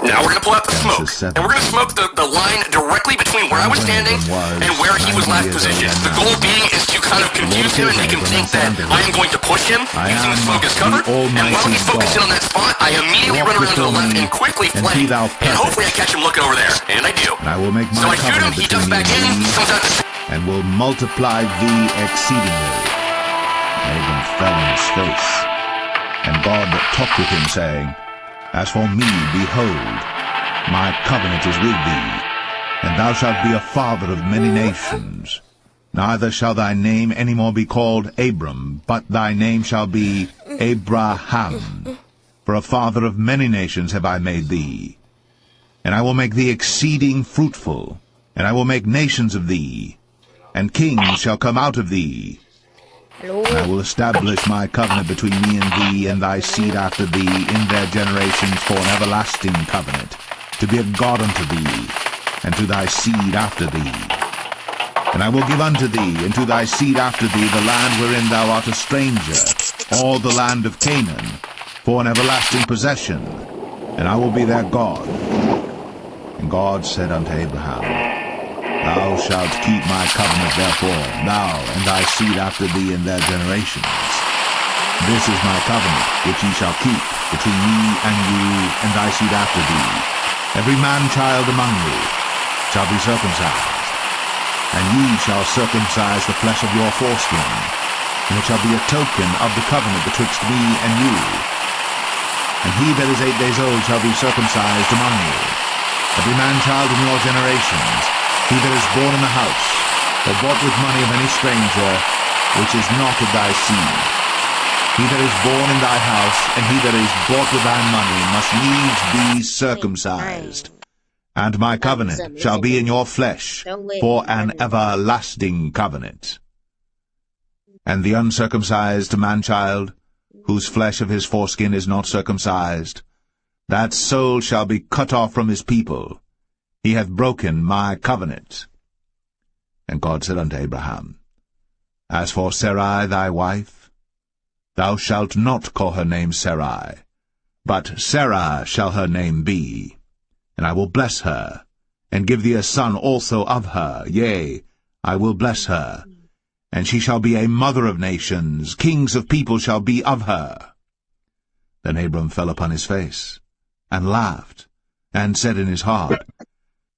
Now we're going to pull out the smoke, and we're going to smoke the line directly between where I was standing and where he was last positioned. The goal being is to kind of confuse him and make him think that I am going to push him using the smoke as cover, and while he's focusing on that spot, I immediately run around to the left and quickly flank, and hopefully I catch him looking over there, and I do. So I shoot him, he ducks back in, he comes out to... And will multiply thee exceedingly. Abram fell on his face. And God talked with him, saying, As for me, behold, my covenant is with thee, and thou shalt be a father of many nations. Neither shall thy name any more be called Abram, but thy name shall be Abraham. For a father of many nations have I made thee. And I will make thee exceeding fruitful, and I will make nations of thee, and kings shall come out of thee. And I will establish my covenant between me and thee and thy seed after thee in their generations for an everlasting covenant, to be a God unto thee, and to thy seed after thee. And I will give unto thee and to thy seed after thee the land wherein thou art a stranger, all the land of Canaan, for an everlasting possession, and I will be their God. And God said unto Abraham, Thou shalt keep my covenant therefore, thou and thy seed after thee in their generations. This is my covenant, which ye shall keep, between me and you and thy seed after thee. Every man-child among you shall be circumcised, and ye shall circumcise the flesh of your foreskin, and it shall be a token of the covenant betwixt me and you. And he that is 8 days old shall be circumcised among you, every man-child in your generations, he that is born in the house, or bought with money of any stranger, which is not of thy seed. He that is born in thy house, and he that is bought with thy money, must needs be circumcised. And my covenant shall be in your flesh, for an everlasting covenant. And the uncircumcised man-child, whose flesh of his foreskin is not circumcised, that soul shall be cut off from his people. He hath broken my covenant. And God said unto Abraham, As for Sarai thy wife, thou shalt not call her name Sarai, but Sarah shall her name be. And I will bless her, and give thee a son also of her, yea, I will bless her. And she shall be a mother of nations, kings of people shall be of her. Then Abram fell upon his face, and laughed, and said in his heart,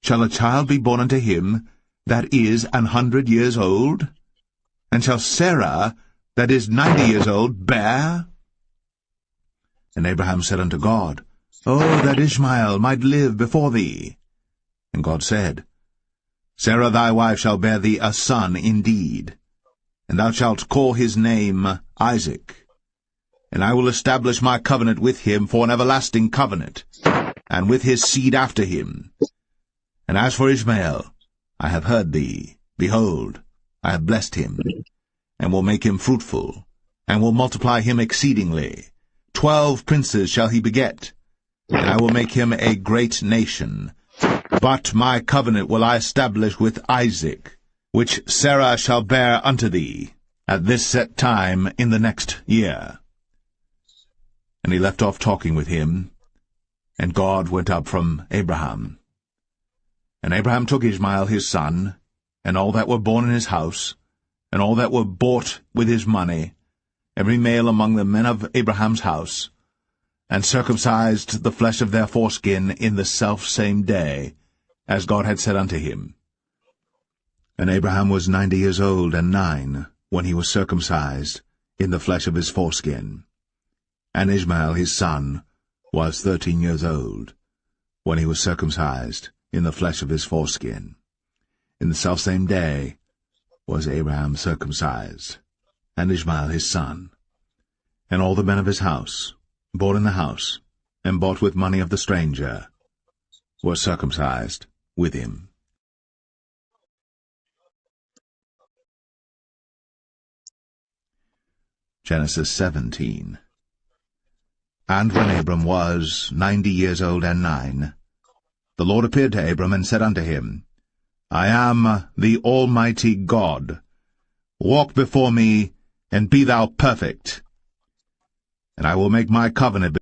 Shall a child be born unto him that is 100 years old? And shall Sarah, that is 90 years old, bear? And Abraham said unto God, Oh, that Ishmael might live before thee. And God said, Sarah thy wife shall bear thee a son indeed, and thou shalt call his name Isaac. And I will establish my covenant with him for an everlasting covenant, and with his seed after him. And as for Ishmael, I have heard thee. Behold, I have blessed him, and will make him fruitful, and will multiply him exceedingly. 12 princes shall he beget, and I will make him a great nation. But my covenant will I establish with Isaac, which Sarah shall bear unto thee, at this set time in the next year. And he left off talking with him, and God went up from Abraham. And Abraham took Ishmael his son, and all that were born in his house, and all that were bought with his money, every male among the men of Abraham's house, and circumcised the flesh of their foreskin in the selfsame day, as God had said unto him. And Abraham was 90 years old and 9, when he was circumcised in the flesh of his foreskin. And Ishmael his son was 13 years old, when he was circumcised in the flesh of his foreskin. In the selfsame day was Abraham circumcised, and Ishmael his son. And all the men of his house, born in the house, and bought with money of the stranger, were circumcised with him. Genesis 17. And when Abram was 90 years old and 9, the Lord appeared to Abram and said unto him, I am the Almighty God. Walk before me, and be thou perfect. And I will make my covenant